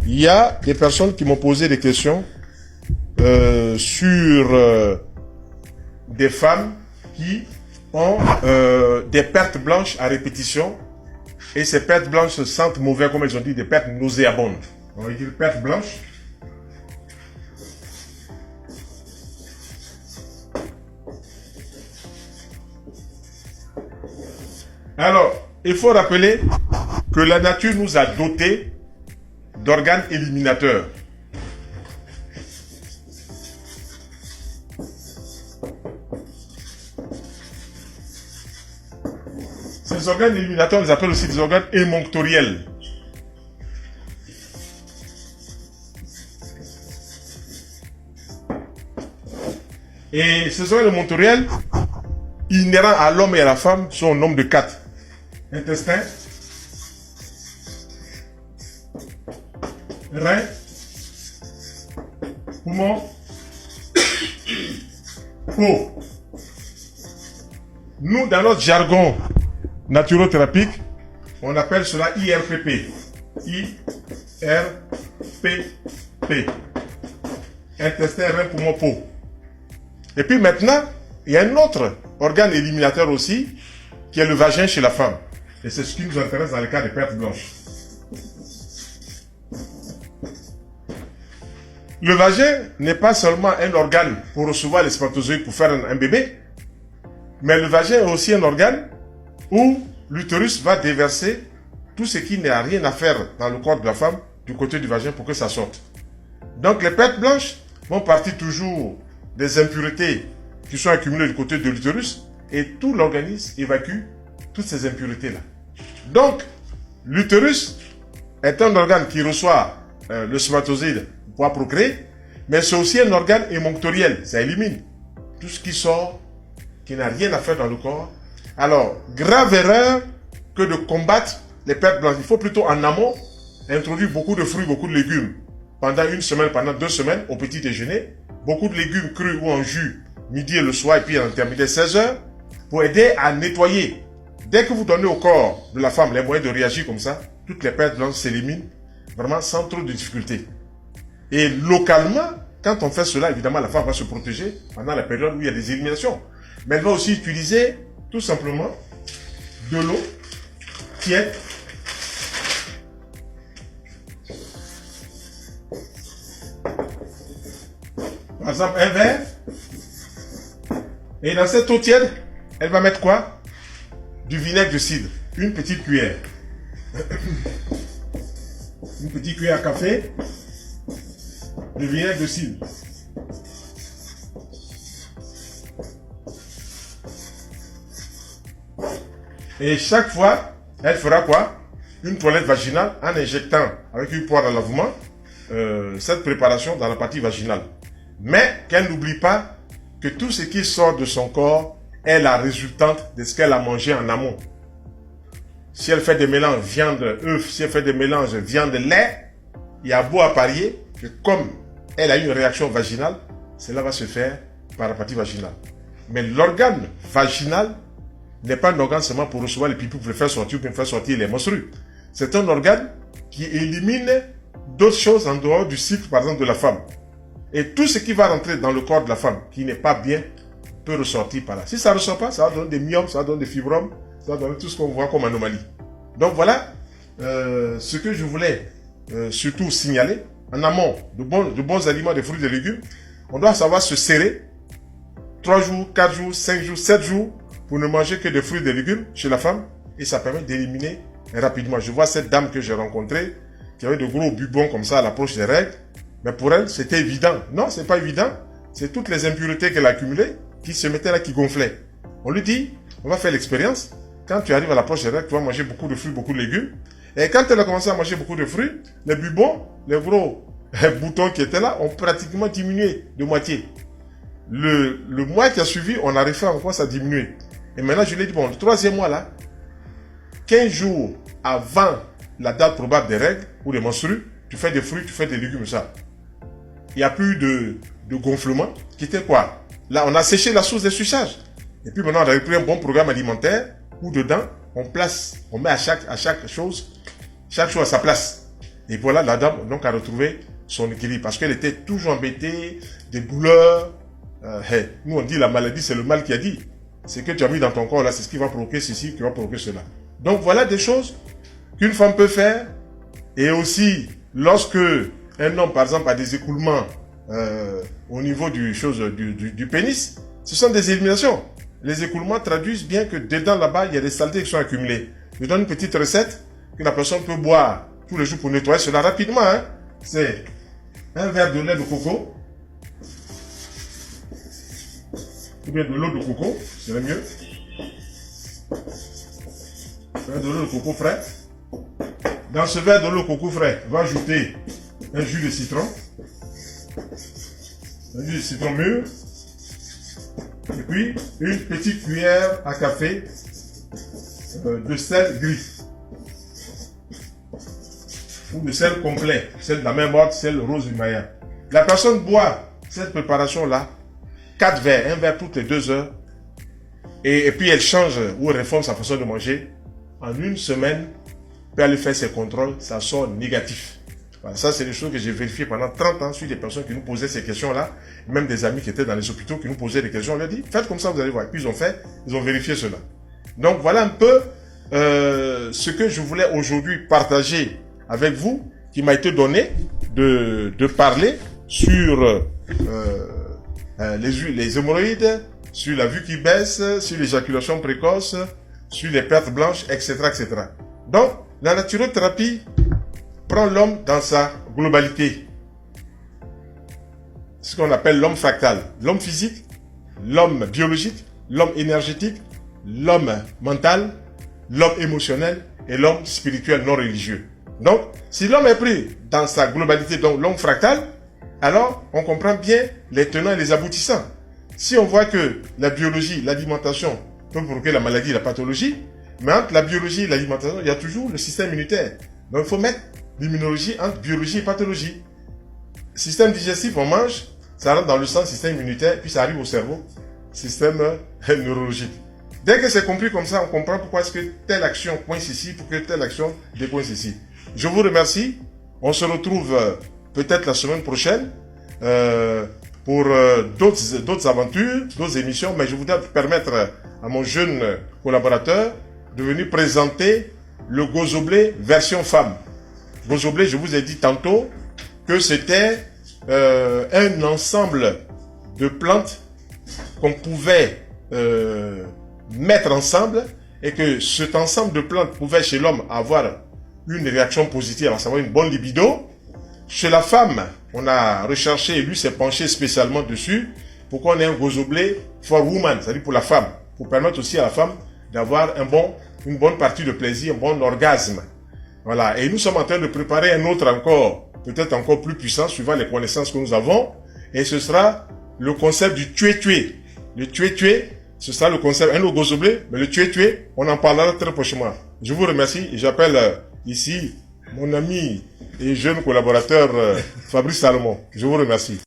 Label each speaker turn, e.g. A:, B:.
A: Il y a des personnes qui m'ont posé des questions sur des femmes qui ont des pertes blanches à répétition, et ces pertes blanches se sentent mauvais, comme elles ont dit, des pertes nauséabondes. On va dire pertes blanches. Alors, il faut rappeler que la nature nous a dotés d'organes éliminateurs. Ces organes éliminateurs, on les appelle aussi des organes émonctoriels. Et ces organes émonctoriels, inhérents à l'homme et à la femme, sont au nombre de 4. Intestin, rein, poumon, peau. Nous, dans notre jargon naturothérapique, on appelle cela IRPP. IRPP. Intestin, rein, poumon, peau. Et puis maintenant, il y a un autre organe éliminateur aussi, qui est le vagin chez la femme. Et c'est ce qui nous intéresse dans le cas des pertes blanches. Le vagin n'est pas seulement un organe pour recevoir les spermatozoïdes pour faire un bébé, mais le vagin est aussi un organe où l'utérus va déverser tout ce qui n'a rien à faire dans le corps de la femme du côté du vagin pour que ça sorte. Donc les pertes blanches vont partir toujours des impuretés qui sont accumulées du côté de l'utérus, et tout l'organisme évacue toutes ces impuretés-là. Donc, l'utérus est un organe qui reçoit le spermatozoïde pour pouvoir procréer, mais c'est aussi un organe émonctoriel. Ça élimine tout ce qui sort, qui n'a rien à faire dans le corps. Alors, grave erreur que de combattre les pertes blanches. Il faut plutôt en amont introduire beaucoup de fruits, beaucoup de légumes pendant une semaine, pendant 2 semaines au petit déjeuner. Beaucoup de légumes crus ou en jus midi et le soir, et puis en intermédiaire 16 heures, pour aider à nettoyer. Dès que vous donnez au corps de la femme les moyens de réagir comme ça, toutes les pertes blanches s'éliminent vraiment sans trop de difficultés. Et localement, quand on fait cela, évidemment, la femme va se protéger pendant la période où il y a des éliminations. Mais elle va aussi utiliser tout simplement de l'eau tiède. Par exemple, un verre. Et dans cette eau tiède, elle va mettre quoi? Du vinaigre de cidre. Une petite cuillère. Une petite cuillère à café de vinaigre de cidre. Et chaque fois, elle fera quoi? Une toilette vaginale en injectant avec une poire à lavement cette préparation dans la partie vaginale. Mais qu'elle n'oublie pas que tout ce qui sort de son corps est la résultante de ce qu'elle a mangé en amont. Si elle fait des mélanges viande-œuf, si elle fait des mélanges viande-lait, il y a beau à parier que comme elle a une réaction vaginale, cela va se faire par la partie vaginale. Mais l'organe vaginal n'est pas un organe seulement pour recevoir les pipis, pour le faire sortir, pour faire sortir les menstrues. C'est un organe qui élimine d'autres choses en dehors du cycle, par exemple, de la femme. Et tout ce qui va rentrer dans le corps de la femme, qui n'est pas bien, peut ressortir par là. Si ça ne ressort pas, ça va donner des myomes, ça va donner des fibromes, ça va donner tout ce qu'on voit comme anomalie. Donc voilà ce que je voulais surtout signaler. En amont, de bons aliments, des fruits et des légumes, on doit savoir se serrer 3 jours, 4 jours, 5 jours, 7 jours pour ne manger que des fruits et des légumes chez la femme, et ça permet d'éliminer rapidement. Je vois cette dame que j'ai rencontrée qui avait de gros bubons comme ça à l'approche des règles. Mais pour elle, c'était évident. Non, c'est pas évident. C'est toutes les impuretés qu'elle a accumulées qui se mettaient là, qui gonflaient. On lui dit, on va faire l'expérience. Quand tu arrives à l'approche des règles, tu vas manger beaucoup de fruits, beaucoup de légumes. Et quand elle a commencé à manger beaucoup de fruits, les bubons, les gros boutons qui étaient là, ont pratiquement diminué de moitié. Le mois qui a suivi, on a refait encore ça diminuer. Et maintenant, je lui ai dit, bon, le 3e mois là, 15 jours avant la date probable des règles ou des menstrues, tu fais des fruits, tu fais des légumes, ça. Il n'y a plus de gonflement, qui était quoi? Là, on a séché la source des séchages. Et puis maintenant, on a repris un bon programme alimentaire où dedans, on place, on met à chaque chose à sa place. Et voilà, la dame donc a retrouvé son équilibre parce qu'elle était toujours embêtée, des douleurs. Nous on dit la maladie, c'est le mal qui a dit. C'est que tu as mis dans ton corps là, c'est ce qui va provoquer ceci, qui va provoquer cela. Donc voilà des choses qu'une femme peut faire. Et aussi, lorsque un homme par exemple a des écoulements au niveau du pénis, ce sont des éliminations. Les écoulements traduisent bien que dedans là-bas, il y a des saletés qui sont accumulées. Je donne une petite recette que la personne peut boire tous les jours pour nettoyer cela rapidement. Hein. C'est un verre de lait de coco. Ou bien de l'eau de coco, c'est le mieux. Un verre de l'eau de coco frais. Dans ce verre de l'eau de coco frais, on va ajouter un jus de citron. Un jus de citron mûr. Et puis, une petite cuillère à café de sel gris. Ou de sel complet. Sel de la même ordre, sel rose Himalaya. La personne boit cette préparation-là, 4 verres, un verre toutes les 2 heures. Et puis elle change ou réforme sa façon de manger. En une semaine, puis aller faire ses contrôles, ça sort négatif. Voilà, ça, c'est des choses que j'ai vérifiées pendant 30 ans sur des personnes qui nous posaient ces questions-là. Même des amis qui étaient dans les hôpitaux qui nous posaient des questions. On leur dit, faites comme ça, vous allez voir. Et puis ils ont fait, ils ont vérifié cela. Donc voilà un peu ce que je voulais aujourd'hui partager avec vous, qui m'a été donné de parler sur les hémorroïdes, sur la vue qui baisse, sur l'éjaculation précoce, sur les pertes blanches, etc., etc. Donc, la naturothérapie prend l'homme dans sa globalité. Ce qu'on appelle l'homme fractal. L'homme physique, l'homme biologique, l'homme énergétique, l'homme mental, l'homme émotionnel et l'homme spirituel non religieux. Donc, si l'homme est pris dans sa globalité, donc l'homme fractal, alors on comprend bien les tenants et les aboutissants. Si on voit que la biologie, l'alimentation peut provoquer la maladie, la pathologie, mais entre la biologie et l'alimentation, il y a toujours le système immunitaire. Donc il faut mettre l'immunologie entre biologie et pathologie. Système digestif, on mange, ça rentre dans le sang, système immunitaire, puis ça arrive au cerveau, système neurologique. Dès que c'est compris comme ça, on comprend pourquoi est-ce que telle action coince ici, pour que telle action décoince ici. Je vous remercie. On se retrouve peut-être la semaine prochaine pour d'autres aventures, d'autres émissions, mais je voudrais permettre à mon jeune collaborateur de venir présenter le gozoblé version femme. Gozoblé, je vous ai dit tantôt que c'était un ensemble de plantes qu'on pouvait mettre ensemble et que cet ensemble de plantes pouvait chez l'homme avoir une réaction positive, à savoir une bonne libido. Chez la femme, on a recherché et lui s'est penché spécialement dessus pour qu'on ait un gozoblé for woman, c'est-à-dire pour la femme, pour permettre aussi à la femme d'avoir une bonne partie de plaisir, un bon orgasme. Voilà. Et nous sommes en train de préparer un autre encore, peut-être encore plus puissant, suivant les connaissances que nous avons. Et ce sera le concept du tué-tué. Le tué-tué, ce sera le concept, un autre gozoblé, mais le tué-tué, on en parlera très prochainement. Je vous remercie et j'appelle ici mon ami et jeune collaborateur Fabrice Salomon. Je vous remercie.